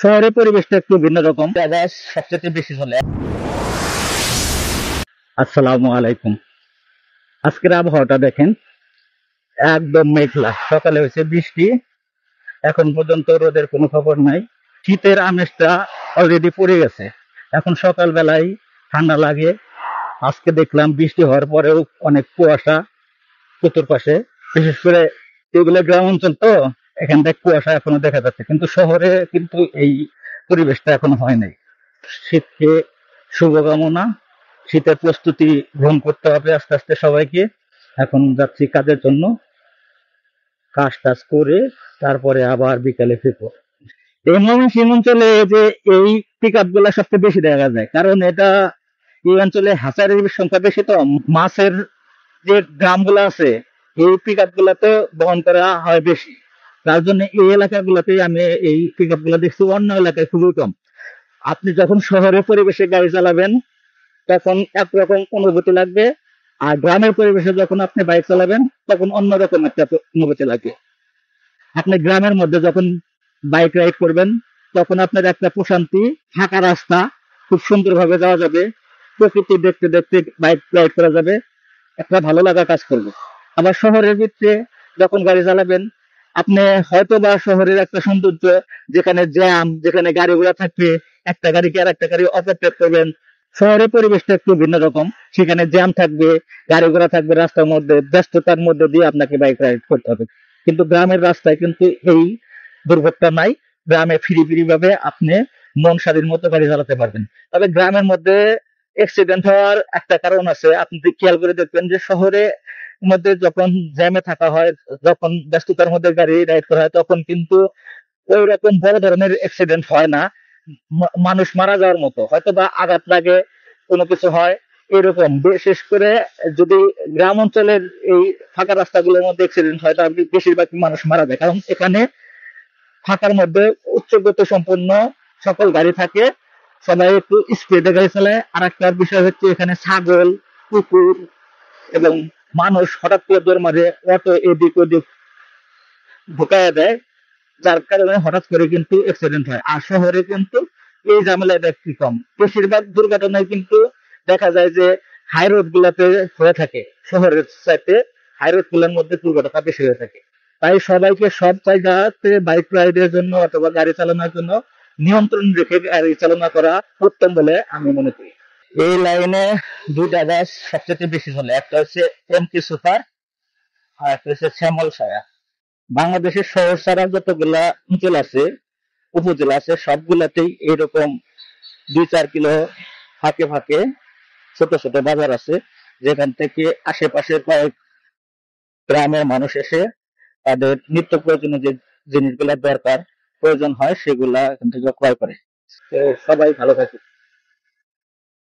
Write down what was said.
শহরের পরিবেশটা একটু ভিন্ন রকম, আওয়াজ সবচেয়ে বেশি চলে। আসসালামু আলাইকুম। আজকের আবহাওয়াটা দেখেন, একদম মেঘলা। সকালে হয়েছে বৃষ্টি, এখন পর্যন্ত রোদের কোনো খবর নাই। শীতের আমেজটা অলরেডি পড়ে গেছে। এখন সকালবেলায় ঠান্ডা লাগে। আজকে দেখলাম বৃষ্টি হওয়ার পরেও অনেক কুয়াশা চতুর্পাশে, বিশেষ করে এগুলো গ্রাম অঞ্চল তো, এখানটা কুয়াশা এখনো দেখা যাচ্ছে, কিন্তু শহরে কিন্তু এই পরিবেশটা এখনো হয় নাই। শীতকে শুভকামনা। শীতের প্রস্তুতি গ্রহণ করতে হবে আস্তে আস্তে সবাইকে। এখন যাচ্ছি কাজের জন্য, কাজ টাজ করে তারপরে আবার বিকালে ফিরবো। এই ময়মনসিংহ অঞ্চলে যে এই পিক আপ গুলা সবচেয়ে বেশি দেখা যায়, কারণ এটা এই অঞ্চলে হাঁসারির সংখ্যা বেশি, তো মাছের যে গ্রামগুলো আছে এই পিক আপ গুলাতে বহন করা হয় বেশি। তার জন্য এই এলাকাগুলোতে আমি এই পিক আপ গুলা দেখছি, অন্য এলাকায় খুবই কম। আপনি যখন শহরের পরিবেশে গাড়ি চালাবেন তখন একরকম অনুভূতি লাগবে, আর গ্রামের পরিবেশে যখন আপনি বাইক চালাবেন তখন অন্যরকম একটা অনুভূতি লাগবে। আপনি গ্রামের মধ্যে যখন বাইক রাইড করবেন তখন আপনার একটা প্রশান্তি, ফাঁকা রাস্তা, খুব সুন্দরভাবে যাওয়া যাবে, প্রকৃতি দেখতে দেখতে বাইক রাইড করা যাবে, একটা ভালো লাগা কাজ করবে। আবার শহরের ভিতরে যখন গাড়ি চালাবেন, আপনি হয়তো বা শহরের একটা সৌন্দর্য, যেখানে জ্যাম, যেখানে গাড়ি ঘোড়া থাকবে, একটা গাড়িকে আর একটা গাড়ি ওভারটেক করবেন। শহরের পরিবেশটা একটু ভিন্ন রকম, সেখানে জ্যাম থাকবে, গাড়ি ঘোড়া থাকবে, রাস্তার মধ্যে ব্যস্ততার মধ্যে দিয়ে আপনাকে বাইক রাইড করতে হবে। কিন্তু গ্রামের রাস্তায় কিন্তু এই দুর্ভোগটা নাই। গ্রামে ফ্রি ফ্রি ভাবে আপনি মন স্বাধীন মতো গাড়ি চালাতে পারবেন। তবে গ্রামের মধ্যে অ্যাক্সিডেন্ট হওয়ার একটা কারণ আছে। আপনি খেয়াল করে দেখবেন যে শহরে মধ্যে যখন জ্যামে থাকা হয়, যখন ব্যস্ততার মধ্যে গাড়ি রাইড করা হয়, তখন কিন্তু ওই রকম বড় ধরনের অ্যাক্সিডেন্ট হয় না। মানুষ মারা যাওয়ার মতো হয়তো বা আঘাত লাগে, কোনো কিছু হয় এরকম। বিশেষ করে যদি গ্রাম অঞ্চলের এই ফাঁকা রাস্তাগুলোর মধ্যে অ্যাক্সিডেন্ট হয়, তাহলে বেশিরভাগ মানুষ মারা যায়, কারণ এখানে ফাঁকার মধ্যে উচ্চ গতি সম্পন্ন সকল গাড়ি থাকে, সবাই একটু স্পিডে গাড়ি চালায়। আর একটা বিষয় হচ্ছে, এখানে ছাগল, কুকুর এবং মানুষ হঠাৎ করে দৌড় মারে, অটো এদিক ওদিক ঢুকাইয়া দেয়, যার কারণে হঠাৎ করে কিন্তু অ্যাক্সিডেন্ট হয়। আর শহরে কিন্তু এই ঝামেলাটা একটু কম। বেশিরভাগ দুর্ঘটনায় কিন্তু দেখা যায় যে হাই রোড গুলাতে হয়ে থাকে, শহরের চাইতে হাই রোড গুলোর মধ্যে দুর্ঘটনা বেশি হয়ে থাকে। তাই সবাইকে সব জায়গাতে বাইক রাইডের জন্য অথবা গাড়ি চালানোর জন্য নিয়ন্ত্রণ রেখে গাড়ি চালনা করা উত্তম বলে আমি মনে করি। এই লাইনে দুইটা বাস সবচেয়ে বেশি চলে, একটা হচ্ছে এমটি সুপার, আর একটা হচ্ছে শ্যামল সায়া। বাংলাদেশের শহর ছাড়া যতগুলা অঞ্চল আছে, উপজেলা আছে, সবগুলাতেই এরকম 2-4 কিলো ফাঁকে ফাঁকে ছোট ছোট বাজার আছে, যেখান থেকে আশেপাশের কয়েক গ্রামের মানুষ এসে তাদের নিত্য প্রয়োজনীয় যে জিনিসগুলা দরকার প্রয়োজন হয় সেগুলা এখান থেকে ক্রয় করে। তো সবাই ভালো থাকে।